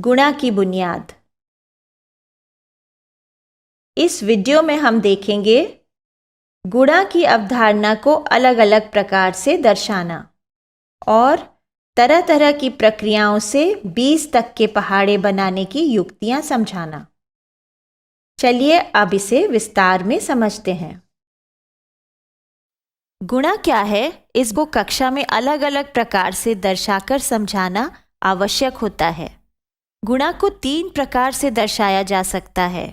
गुणा की बुनियाद। इस वीडियो में हम देखेंगे गुणा की अवधारणा को अलग अलग प्रकार से दर्शाना और तरह तरह की प्रक्रियाओं से 20 तक के पहाड़े बनाने की युक्तियां समझाना। चलिए अब इसे विस्तार में समझते हैं। गुणा क्या है, इसको कक्षा में अलग अलग प्रकार से दर्शाकर समझाना आवश्यक होता है। गुणा को 3 प्रकार से दर्शाया जा सकता है।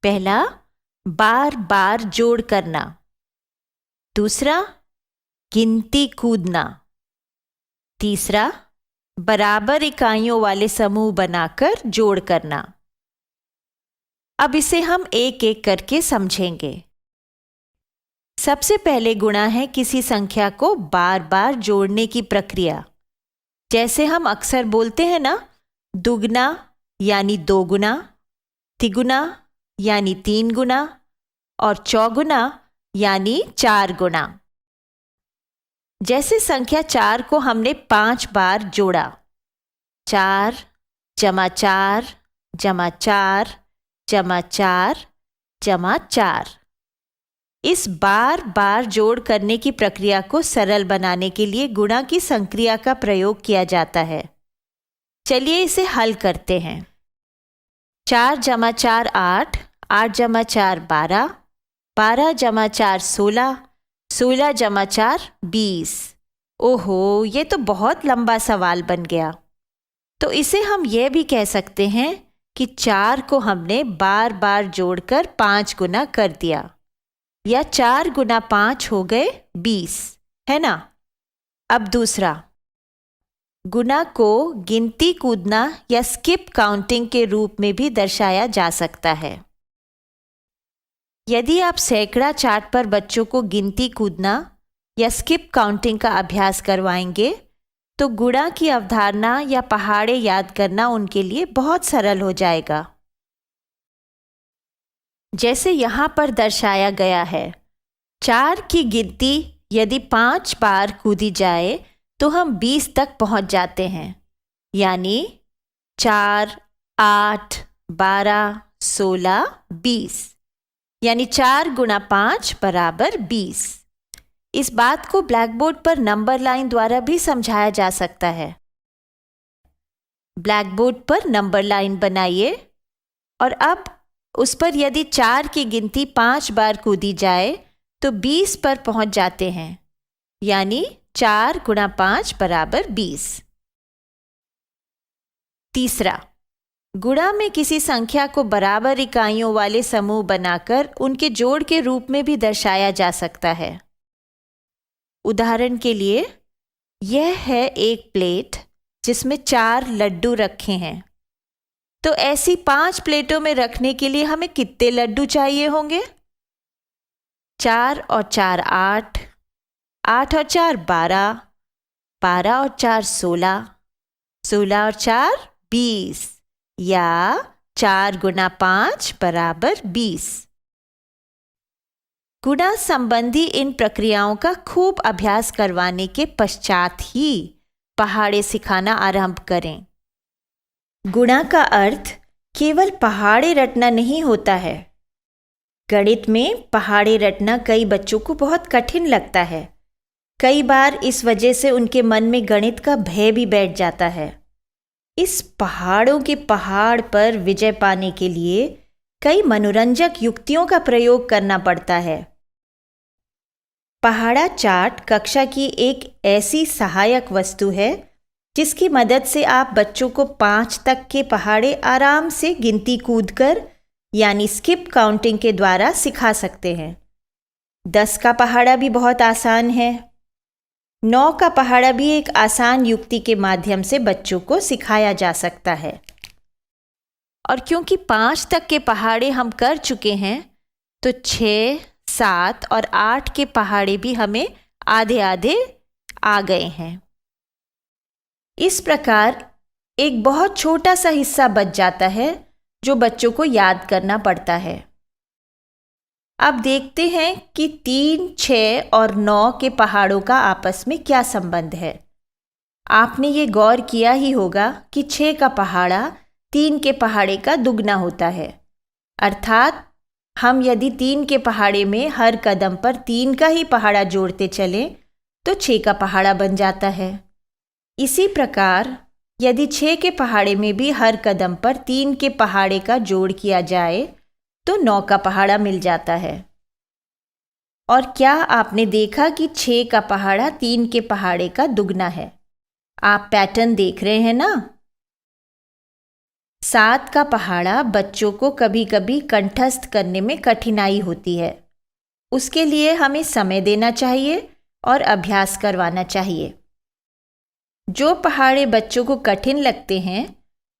पहला, बार बार जोड़ करना। दूसरा, गिनती कूदना। तीसरा, बराबर इकाइयों वाले समूह बनाकर जोड़ करना। अब इसे हम एक एक करके समझेंगे। सबसे पहले गुणा है किसी संख्या को बार बार जोड़ने की प्रक्रिया। जैसे हम अक्सर बोलते हैं ना, दुगना यानी 2 गुना, तिगुना यानी 3 गुना और चौगुना यानी 4 गुना। जैसे संख्या 4 को हमने 5 बार जोड़ा, 4 जमा 4 जमा 4 जमा 4 जमा 4। इस बार बार जोड़ करने की प्रक्रिया को सरल बनाने के लिए गुणा की संक्रिया का प्रयोग किया जाता है। चलिए इसे हल करते हैं। 4 जमा 4 8, 8 जमा 4 12, 12 जमा 4 16, 16 जमा 4 20। ओहो, ये तो बहुत लंबा सवाल बन गया। तो इसे हम यह भी कह सकते हैं कि 4 को हमने बार बार जोड़कर 5 गुना कर दिया, या 4 गुना 5 हो गए 20, है ना। अब दूसरा, गुणा को गिनती कूदना या स्किप काउंटिंग के रूप में भी दर्शाया जा सकता है। यदि आप सैकड़ा चार्ट पर बच्चों को गिनती कूदना या स्किप काउंटिंग का अभ्यास करवाएंगे तो गुणा की अवधारणा या पहाड़े याद करना उनके लिए बहुत सरल हो जाएगा। जैसे यहाँ पर दर्शाया गया है, 4 की गिनती यदि 5 बार कूदी जाए तो हम 20 तक पहुँच जाते हैं, यानी 4 8 12 16 20, यानी 4 गुना 5 बराबर 20। इस बात को ब्लैक बोर्ड पर नंबर लाइन द्वारा भी समझाया जा सकता है। ब्लैक बोर्ड पर नंबर लाइन बनाइए और अब उस पर यदि 4 की गिनती 5 बार कूदी जाए तो 20 पर पहुंच जाते हैं, यानी 4 गुना 5 बराबर 20। तीसरा, गुणा में किसी संख्या को बराबर इकाइयों वाले समूह बनाकर उनके जोड़ के रूप में भी दर्शाया जा सकता है। उदाहरण के लिए, यह है एक प्लेट जिसमें 4 लड्डू रखे हैं। तो ऐसी 5 प्लेटों में रखने के लिए हमें कितने लड्डू चाहिए होंगे? 4 और 4 8, 8 और 4 12, 12 और 4 16, 16 और 4 20, या 4 गुना 5 बराबर 20। गुणा संबंधी इन प्रक्रियाओं का खूब अभ्यास करवाने के पश्चात ही पहाड़े सिखाना आरंभ करें। गुणा का अर्थ केवल पहाड़े रटना नहीं होता है। गणित में पहाड़े रटना कई बच्चों को बहुत कठिन लगता है। कई बार इस वजह से उनके मन में गणित का भय भी बैठ जाता है। इस पहाड़ों के पहाड़ पर विजय पाने के लिए कई मनोरंजक युक्तियों का प्रयोग करना पड़ता है। पहाड़ा चार्ट कक्षा की एक ऐसी सहायक वस्तु है जिसकी मदद से आप बच्चों को 5 तक के पहाड़े आराम से गिनती कूदकर यानी स्किप काउंटिंग के द्वारा सिखा सकते हैं। 10 का पहाड़ा भी बहुत आसान है। 9 का पहाड़ा भी एक आसान युक्ति के माध्यम से बच्चों को सिखाया जा सकता है। और क्योंकि 5 तक के पहाड़े हम कर चुके हैं तो 6, 7 और 8 के पहाड़े भी हमें आधे आधे आ गए हैं। इस प्रकार एक बहुत छोटा सा हिस्सा बच जाता है जो बच्चों को याद करना पड़ता है। अब देखते हैं कि 3, 6 और 9 के पहाड़ों का आपस में क्या संबंध है। आपने ये गौर किया ही होगा कि 6 का पहाड़ा 3 के पहाड़े का दुगना होता है। अर्थात हम यदि 3 के पहाड़े में हर कदम पर 3 का ही पहाड़ा जोड़ते चलें तो 6 का पहाड़ा बन जाता है। इसी प्रकार यदि 6 के पहाड़े में भी हर कदम पर 3 के पहाड़े का जोड़ किया जाए तो 9 का पहाड़ा मिल जाता है। और क्या आपने देखा कि 6 का पहाड़ा 3 के पहाड़े का दुगना है? आप पैटर्न देख रहे हैं ना? 7 का पहाड़ा बच्चों को कभी कभी कंठस्थ करने में कठिनाई होती है। उसके लिए हमें समय देना चाहिए और अभ्यास करवाना चाहिए। जो पहाड़े बच्चों को कठिन लगते हैं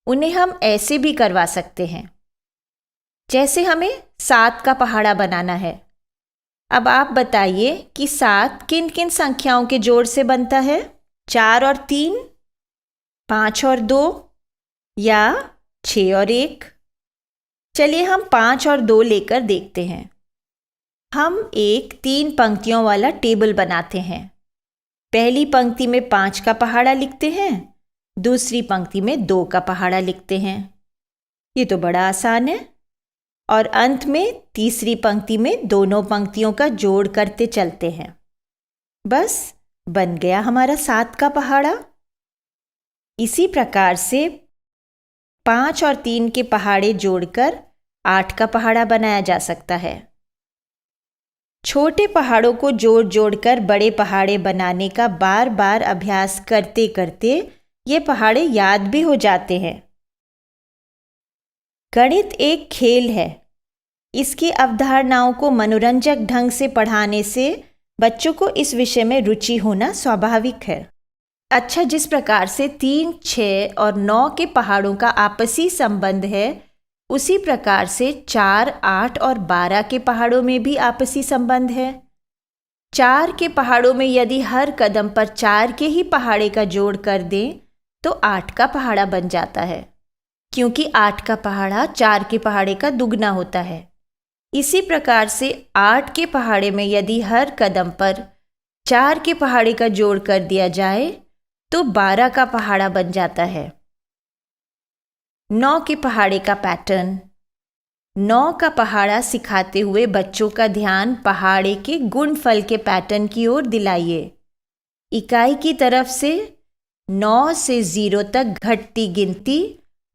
उन्हें हम ऐसे भी करवा सकते हैं। जैसे हमें 7 का पहाड़ा बनाना है। अब आप बताइए कि 7 किन किन संख्याओं के जोड़ से बनता है? 4 और 3, 5 और 2 या 6 और 1? चलिए हम 5 और 2 लेकर देखते हैं। हम एक 3 पंक्तियों वाला टेबल बनाते हैं। पहली पंक्ति में 5 का पहाड़ा लिखते हैं, दूसरी पंक्ति में 2 का पहाड़ा लिखते हैं। ये तो बड़ा आसान है। और अंत में तीसरी पंक्ति में दोनों पंक्तियों का जोड़ करते चलते हैं। बस बन गया हमारा 7 का पहाड़ा। इसी प्रकार से 5 और 3 के पहाड़े जोड़कर 8 का पहाड़ा बनाया जा सकता है। छोटे पहाड़ों को जोड़ जोड़कर बड़े पहाड़े बनाने का बार बार अभ्यास करते करते ये पहाड़े याद भी हो जाते हैं। गणित एक खेल है। इसकी अवधारणाओं को मनोरंजक ढंग से पढ़ाने से बच्चों को इस विषय में रुचि होना स्वाभाविक है। अच्छा, जिस प्रकार से 3, 6 और 9 के पहाड़ों का आपसी संबंध है, उसी प्रकार से 4, 8 और 12 के पहाड़ों में भी आपसी संबंध है। 4 के पहाड़ों में यदि हर कदम पर 4 के ही पहाड़े का जोड़ कर दें तो 8 का पहाड़ा बन जाता है, क्योंकि 8 का पहाड़ा 4 के पहाड़े का दुगना होता है। इसी प्रकार से 8 के पहाड़े में यदि हर कदम पर 4 के पहाड़े का जोड़ कर दिया जाए तो 12 का पहाड़ा बन जाता है। 9 के पहाड़े का पैटर्न। 9 का पहाड़ा सिखाते हुए बच्चों का ध्यान पहाड़े के गुणफल के पैटर्न की ओर दिलाइए। इकाई की तरफ से 9 से 0 तक घटती गिनती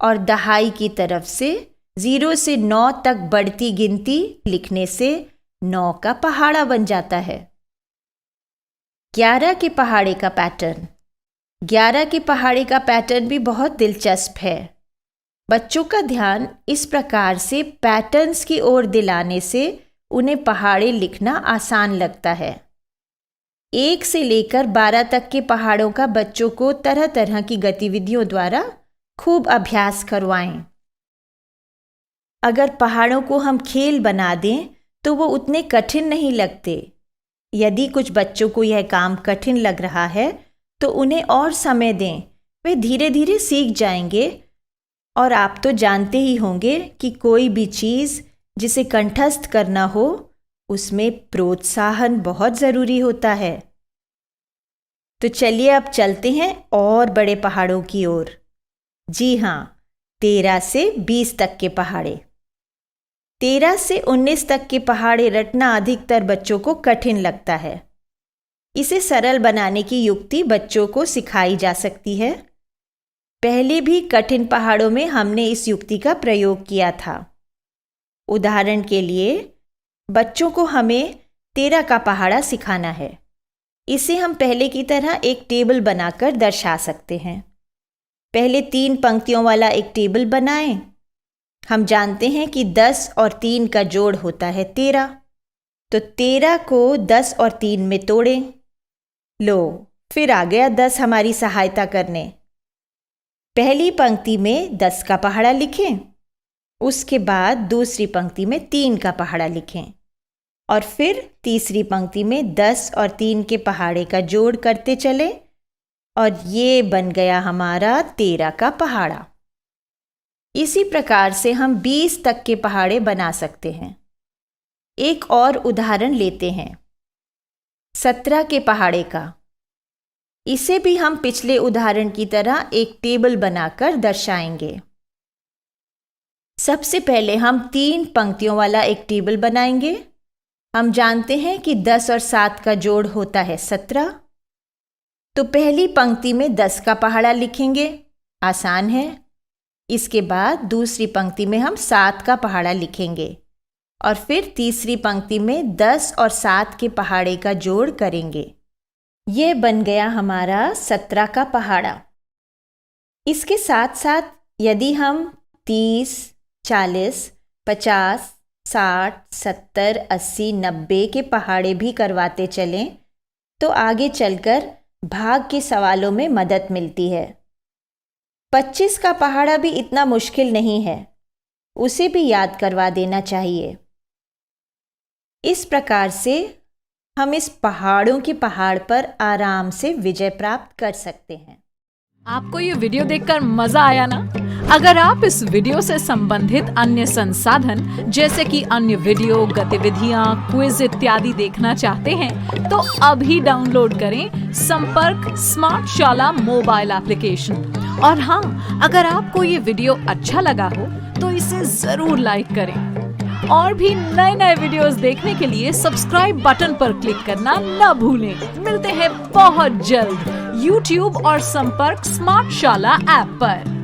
और दहाई की तरफ से 0 से 9 तक बढ़ती गिनती लिखने से 9 का पहाड़ा बन जाता है। 11 के पहाड़े का पैटर्न। 11 के पहाड़े का पैटर्न भी बहुत दिलचस्प है। बच्चों का ध्यान इस प्रकार से पैटर्न्स की ओर दिलाने से उन्हें पहाड़े लिखना आसान लगता है। 1 से लेकर 12 तक के पहाड़ों का बच्चों को तरह तरह की गतिविधियों द्वारा खूब अभ्यास करवाएं। अगर पहाड़ों को हम खेल बना दें तो वो उतने कठिन नहीं लगते। यदि कुछ बच्चों को यह काम कठिन लग रहा है तो उन्हें और समय दें, वे धीरे धीरे सीख जाएंगे। और आप तो जानते ही होंगे कि कोई भी चीज़ जिसे कंठस्थ करना हो उसमें प्रोत्साहन बहुत ज़रूरी होता है। तो चलिए अब चलते हैं और बड़े पहाड़ों की ओर। जी हाँ, 13 से 20 तक के पहाड़े। 13 से 19 तक के पहाड़े रटना अधिकतर बच्चों को कठिन लगता है। इसे सरल बनाने की युक्ति बच्चों को सिखाई जा सकती है। पहले भी कठिन पहाड़ों में हमने इस युक्ति का प्रयोग किया था। उदाहरण के लिए बच्चों को हमें 13 का पहाड़ा सिखाना है। इसे हम पहले की तरह एक टेबल बनाकर दर्शा सकते हैं। पहले 3 पंक्तियों वाला एक टेबल बनाएं। हम जानते हैं कि 10 और 3 का जोड़ होता है 13। तो 13 को 10 और 3 में तोड़ें। लो, फिर आ गया 10 हमारी सहायता करने। पहली पंक्ति में 10 का पहाड़ा लिखें, उसके बाद दूसरी पंक्ति में 3 का पहाड़ा लिखें और फिर तीसरी पंक्ति में 10 और 3 के पहाड़े का जोड़ करते चलें और ये बन गया हमारा 13 का पहाड़ा। इसी प्रकार से हम 20 तक के पहाड़े बना सकते हैं। एक और उदाहरण लेते हैं 17 के पहाड़े का। इसे भी हम पिछले उदाहरण की तरह एक टेबल बनाकर दर्शाएंगे। सबसे पहले हम 3 पंक्तियों वाला एक टेबल बनाएंगे। हम जानते हैं कि 10 और 7 का जोड़ होता है 17। तो पहली पंक्ति में 10 का पहाड़ा लिखेंगे, आसान है। इसके बाद दूसरी पंक्ति में हम 7 का पहाड़ा लिखेंगे और फिर तीसरी पंक्ति में 10 और 7 के पहाड़े का जोड़ करेंगे। ये बन गया हमारा 17 का पहाड़ा। इसके साथ साथ यदि हम 30, 40, 50, 60, 70, 80, 90 के पहाड़े भी करवाते चलें तो आगे चलकर भाग के सवालों में मदद मिलती है। 25 का पहाड़ा भी इतना मुश्किल नहीं है, उसे भी याद करवा देना चाहिए। इस प्रकार से हम इस पहाड़ों के पहाड़ पर आराम से विजय प्राप्त कर सकते हैं। आपको ये वीडियो देखकर मजा आया ना? अगर आप इस वीडियो से संबंधित अन्य संसाधन जैसे कि अन्य वीडियो, गतिविधियां, क्विज इत्यादि देखना चाहते हैं तो अभी डाउनलोड करें संपर्क स्मार्ट शाला मोबाइल एप्लीकेशन। और हाँ, अगर आपको ये वीडियो अच्छा लगा हो तो इसे जरूर लाइक करें। और भी नए नए वीडियोस देखने के लिए सब्सक्राइब बटन पर क्लिक करना न भूलें। मिलते हैं बहुत जल्द YouTube और संपर्क स्मार्ट शाला ऐप पर।